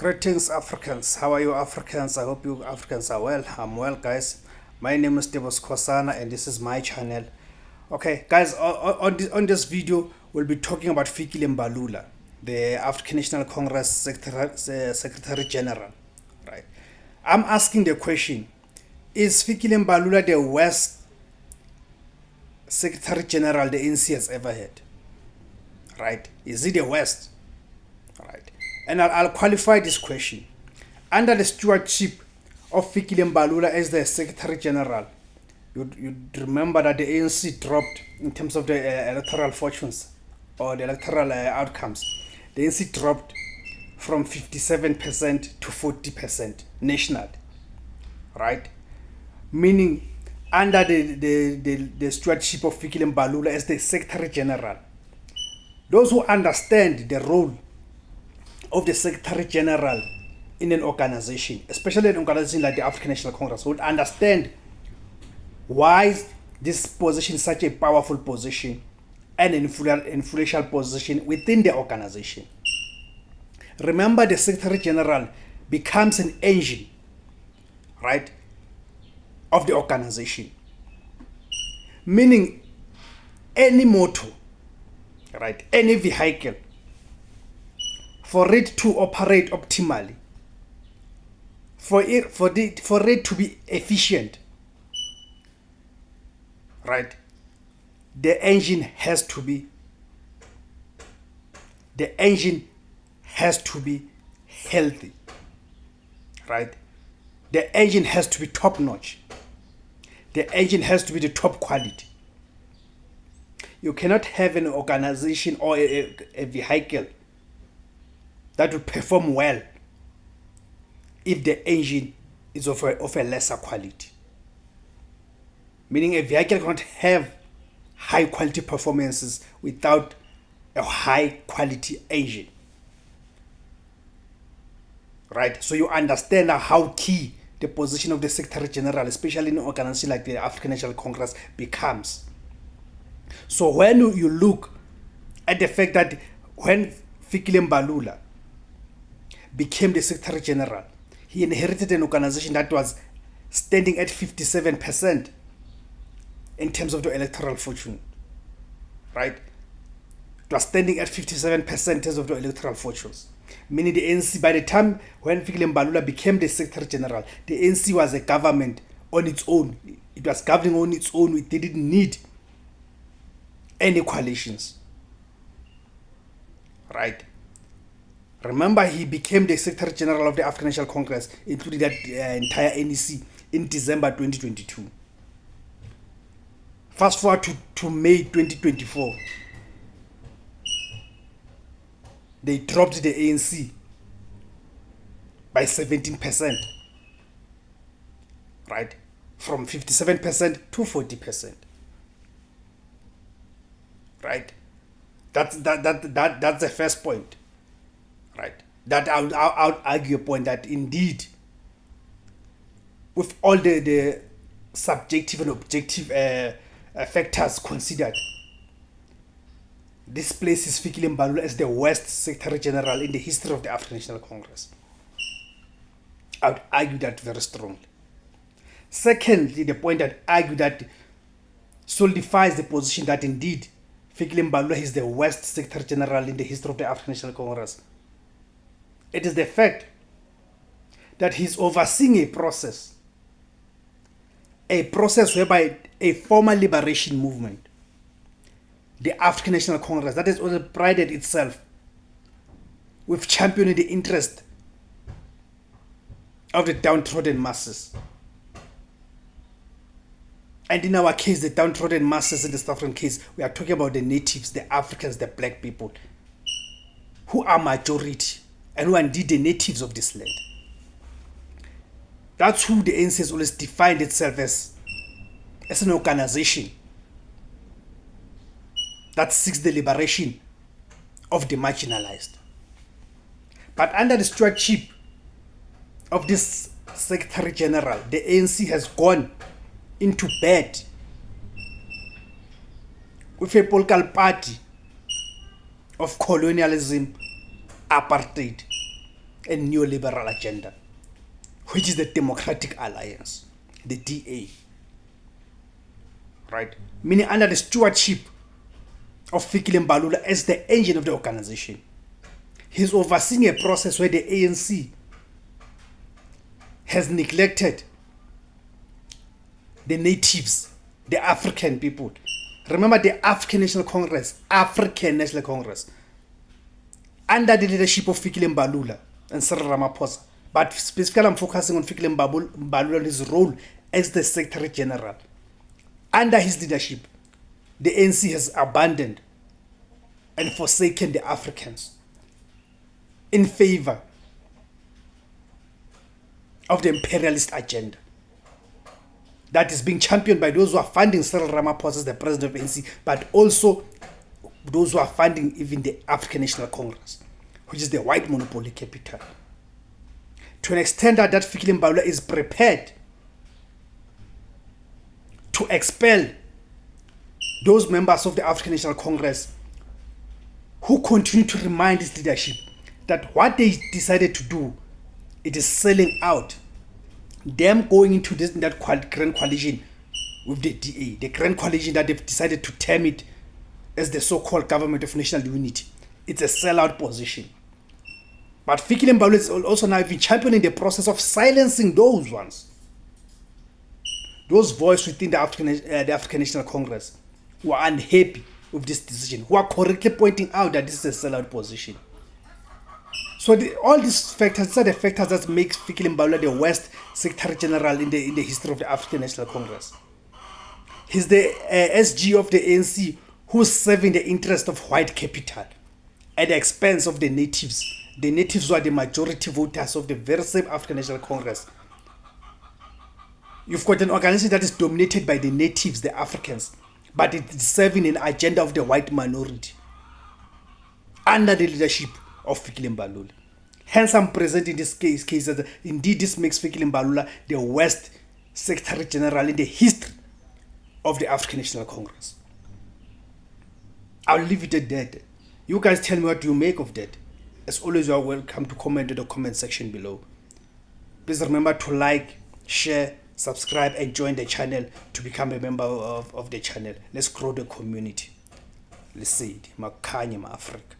Greetings, Africans. How are you, Africans? I hope you Africans are well. I'm well, guys. My name is Devos Kosana, and this is my channel. Okay, guys, on this video, we'll be talking about Fikile Mbalula, the African National Congress Secretary General. Right? I'm asking the question: is Fikile Mbalula the worst Secretary General the ANC has ever had? Right? Is he the worst? Right. And I'll qualify this question. Under the stewardship of Fikile Mbalula as the Secretary General, you'd remember that the ANC dropped in terms of the electoral fortunes or the electoral outcomes. The ANC dropped from 57% to 40% national, right? Meaning, under the stewardship of Fikile Mbalula as the Secretary General, those who understand the role of the Secretary General in an organization, especially an organization like the African National Congress, would understand why this position is such a powerful position and influential position within the organization. Remember, the Secretary General becomes an engine, right, of the organization. Meaning, any motor, right, any vehicle, for it to operate optimally, for it to be efficient, right, the engine has to be healthy, right? The engine has to be top notch. The engine has to be the top quality. You cannot have an organization or a vehicle that will perform well if the engine is of a lesser quality. Meaning a vehicle cannot have high quality performances without a high quality engine. Right? So you understand how key the position of the Secretary General, especially in an organization like the African National Congress, becomes. So when you look at the fact that when Fikile Mbalula became the Secretary General, he inherited an organization that was standing at 57% in terms of the electoral fortune, right? It was standing at 57% in terms of the electoral fortunes. Meaning the ANC, by the time when Fikile Mbalula became the Secretary General, the ANC was a government on its own. It was governing on its own. It didn't need any coalitions, right? Remember, he became the Secretary General of the African National Congress, including that entire NEC, in December 2022. Fast forward to May 2024. They dropped the ANC by 17%, right? From 57% to 40%, right? That's the first point. Right. That I would argue a point that indeed, with all the subjective and objective factors considered, this places Fikile Mbalula as the worst Secretary General in the history of the African National Congress. I would argue that very strongly. Secondly, the point that I argue that solidifies the position that indeed Fikile Mbalula is the worst Secretary General in the history of the African National Congress. It is the fact that he's overseeing a process whereby a former liberation movement, the African National Congress, that has also prided itself with championing the interest of the downtrodden masses. And in our case, the downtrodden masses in the South African case, we are talking about the natives, the Africans, the black people, who are majority and who are indeed the natives of this land. That's who the ANC has always defined itself as an organization that seeks the liberation of the marginalized. But under the stewardship of this Secretary General, the ANC has gone into bed with a political party of colonialism, apartheid, a neoliberal agenda, which is the Democratic Alliance, the DA. Right? Meaning under the stewardship of Fikile Mbalula as the engine of the organization. He's overseeing a process where the ANC has neglected the natives, the African people. Remember the African National Congress, under the leadership of Fikile Mbalula and Cyril Ramaphosa. But specifically I'm focusing on Fikile Mbalula and his role as the Secretary General. Under his leadership, the ANC has abandoned and forsaken the Africans in favor of the imperialist agenda that is being championed by those who are funding Cyril Ramaphosa as the president of ANC, but also those who are funding even the African National Congress, which is the white monopoly capital. To an extent that Fikile Mbalula is prepared to expel those members of the African National Congress who continue to remind his leadership that what they decided to do, it is selling out. Them going into that grand coalition with the DA, the grand coalition that they've decided to term it as the so-called government of national unity. It's a sellout position. But Fikile Mbalula is also now even championing the process of silencing those ones, those voices within the African National Congress who are unhappy with this decision, who are correctly pointing out that this is a sellout position. So all these factors, these are the factors that make Fikile Mbalula the worst Secretary General in the history of the African National Congress. He's the SG of the ANC who's serving the interest of white capital at the expense of the natives. The natives who are the majority voters of the very same African National Congress. You've got an organization that is dominated by the natives, the Africans, but it is serving an agenda of the white minority under the leadership of Fikile Mbalula. Hence, I'm presenting this case that indeed this makes Fikile Mbalula the worst Secretary General in the history of the African National Congress. I'll leave it at that. You guys tell me what you make of that. As always, you are welcome to comment in the comment section below. Please remember to like, share, subscribe, and join the channel to become a member of the channel. Let's grow the community. Let's see it. Makanye ma Africa.